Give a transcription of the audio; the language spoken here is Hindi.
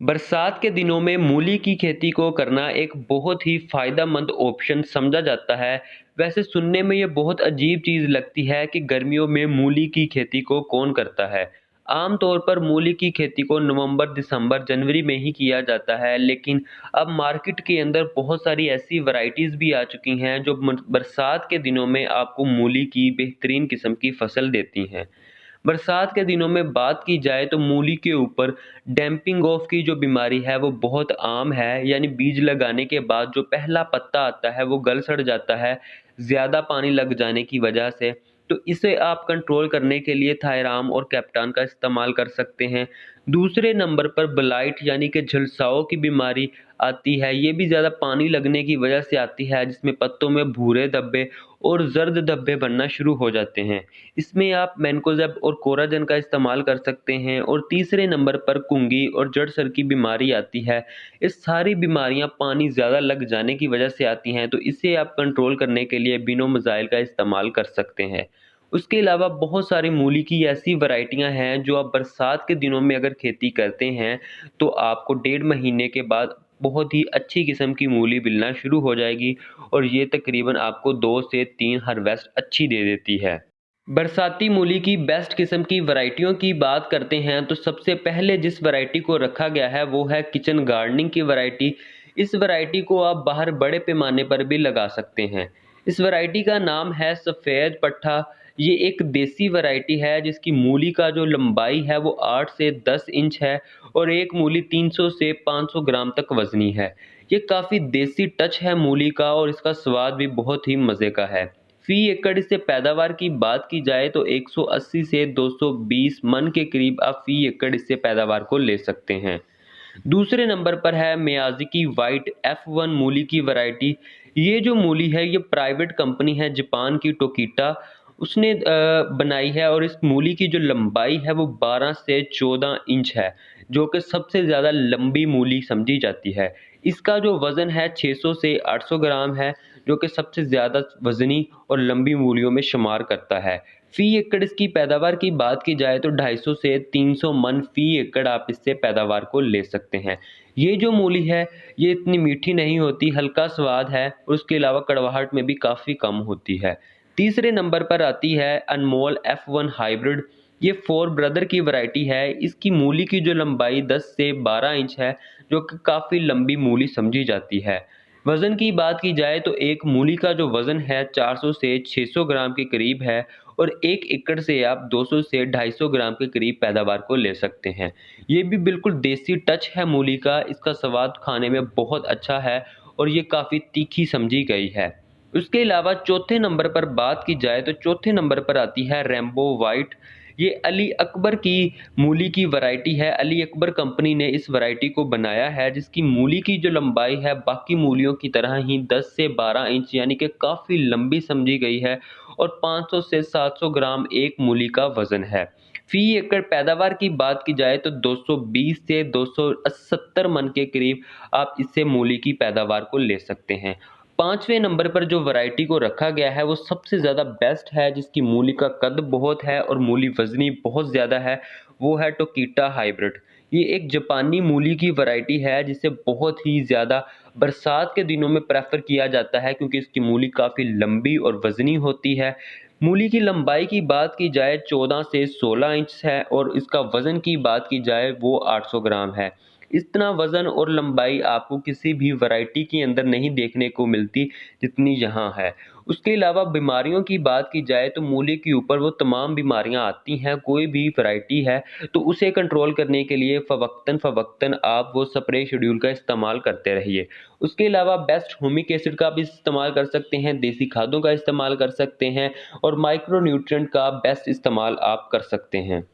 बरसात के दिनों में मूली की खेती को करना एक बहुत ही फ़ायदेमंद ऑप्शन समझा जाता है। वैसे सुनने में ये बहुत अजीब चीज़ लगती है कि गर्मियों में मूली की खेती को कौन करता है। आम तौर पर मूली की खेती को नवंबर, दिसंबर, जनवरी में ही किया जाता है, लेकिन अब मार्केट के अंदर बहुत सारी ऐसी वैराइटीज़ भी आ चुकी हैं जो बरसात के दिनों में आपको मूली की बेहतरीन किस्म की फसल देती हैं। बरसात के दिनों में बात की जाए तो मूली के ऊपर डैम्पिंग ऑफ की जो बीमारी है वो बहुत आम है, यानी बीज लगाने के बाद जो पहला पत्ता आता है वो गल सड़ जाता है ज़्यादा पानी लग जाने की वजह से। तो इसे आप कंट्रोल करने के लिए थायराम और कैप्टान का इस्तेमाल कर सकते हैं। दूसरे नंबर पर ब्लाइट यानी कि झुलसाओं की बीमारी आती है। ये भी ज़्यादा पानी लगने की वजह से आती है, जिसमें पत्तों में भूरे धब्बे और जर्द धब्बे बनना शुरू हो जाते हैं। इसमें आप मैनकोज़ेब और कोराजेन का इस्तेमाल कर सकते हैं। और तीसरे नंबर पर कुंगी और जड़ सर की बीमारी आती है। ये सारी बीमारियां पानी ज़्यादा लग जाने की वजह से आती हैं, तो इसे आप कंट्रोल करने के लिए बिनोमज़ाइल का इस्तेमाल कर सकते हैं। उसके अलावा बहुत सारी मूली की ऐसी वैरायटियां हैं जो आप बरसात के दिनों में अगर खेती करते हैं तो आपको 1.5 महीने के बाद बहुत ही अच्छी किस्म की मूली मिलना शुरू हो जाएगी, और ये तकरीबन आपको 2 से 3 हार्वेस्ट अच्छी दे देती है। बरसाती मूली की बेस्ट किस्म की वैरायटियों की बात करते हैं तो सबसे पहले जिस वैरायटी को रखा गया है वो है किचन गार्डनिंग की वैरायटी। इस वैरायटी को आप बाहर बड़े पैमाने पर भी लगा सकते हैं। इस वैरायटी का नाम है सफ़ेद पट्ठा। ये एक देसी वैरायटी है जिसकी मूली का जो लंबाई है वो 8 से 10 इंच है, और एक मूली 300 से 500 ग्राम तक वजनी है। ये काफ़ी देसी टच है मूली का, और इसका स्वाद भी बहुत ही मज़े का है। फी एकड़ इससे पैदावार की बात की जाए तो 180 से 220 मन के करीब आप फी एकड़ इससे पैदावार को ले सकते हैं। दूसरे नंबर पर है मियाज़ाकी व्हाइट F1 मूली की वैरायटी। ये जो मूली है ये प्राइवेट कंपनी है जापान की टोकीटा, उसने बनाई है, और इस मूली की जो लंबाई है वो 12 से 14 इंच है, जो कि सबसे ज़्यादा लंबी मूली समझी जाती है। इसका जो वज़न है 600 से 800 ग्राम है, जो कि सबसे ज़्यादा वज़नी और लंबी मूलियों में शुमार करता है। फ़ी एकड़ इसकी पैदावार की बात की जाए तो 250 से 300 मन फ़ी एकड़ आप इससे पैदावार को ले सकते हैं। ये जो मूली है, ये इतनी मीठी नहीं होती, हल्का स्वाद है, और उसके अलावा कड़वाहट में भी काफ़ी कम होती है। तीसरे नंबर पर आती है अनमोल F1 हाइब्रिड। ये 4 ब्रदर की वैरायटी है। इसकी मूली की जो लंबाई 10 से 12 इंच है, जो कि काफ़ी लंबी मूली समझी जाती है। वज़न की बात की जाए तो एक मूली का जो वज़न है 400 से 600 ग्राम के करीब है, और 1 एकड़ से आप 200 से 250 ग्राम के करीब पैदावार को ले सकते हैं। ये भी बिल्कुल देसी टच है मूली का, इसका स्वाद खाने में बहुत अच्छा है, और ये काफ़ी तीखी समझी गई है। उसके अलावा चौथे नंबर पर बात की जाए तो चौथे नंबर पर आती है रैम्बो व्हाइट। ये अली अकबर की मूली की वैरायटी है। अली अकबर कंपनी ने इस वैरायटी को बनाया है, जिसकी मूली की जो लंबाई है बाकी मूलियों की तरह ही 10 से 12 इंच यानी कि काफ़ी लंबी समझी गई है, और 500 से 700 ग्राम एक मूली का वज़न है। फ़ी एकड़ पैदावार की बात की जाए तो 220 से 270 मन के करीब आप इससे मूली की पैदावार को ले सकते हैं। 5वें नंबर पर जो वैरायटी को रखा गया है वो सबसे ज़्यादा बेस्ट है, जिसकी मूली का कद बहुत है और मूली वज़नी बहुत ज़्यादा है, वो है टोकीटा हाइब्रिड। ये एक जापानी मूली की वैरायटी है जिसे बहुत ही ज़्यादा बरसात के दिनों में प्रेफ़र किया जाता है, क्योंकि इसकी मूली काफ़ी लंबी और वज़नी होती है। मूली की लंबाई की बात की जाए 14 से 16 इंच है, और इसका वज़न की बात की जाए वो 800 ग्राम है। इतना वज़न और लंबाई आपको किसी भी वैरायटी के अंदर नहीं देखने को मिलती जितनी यहाँ है। उसके अलावा बीमारियों की बात की जाए तो मूली के ऊपर वो तमाम बीमारियाँ आती हैं, कोई भी वैरायटी है तो उसे कंट्रोल करने के लिए फ़वक्तन आप वो स्प्रे शेड्यूल का इस्तेमाल करते रहिए। उसके अलावा बेस्ट ह्यूमिक एसिड का भी इस्तेमाल कर सकते हैं, देसी खादों का इस्तेमाल कर सकते हैं, और माइक्रो न्यूट्रिएंट का बेस्ट इस्तेमाल आप कर सकते हैं।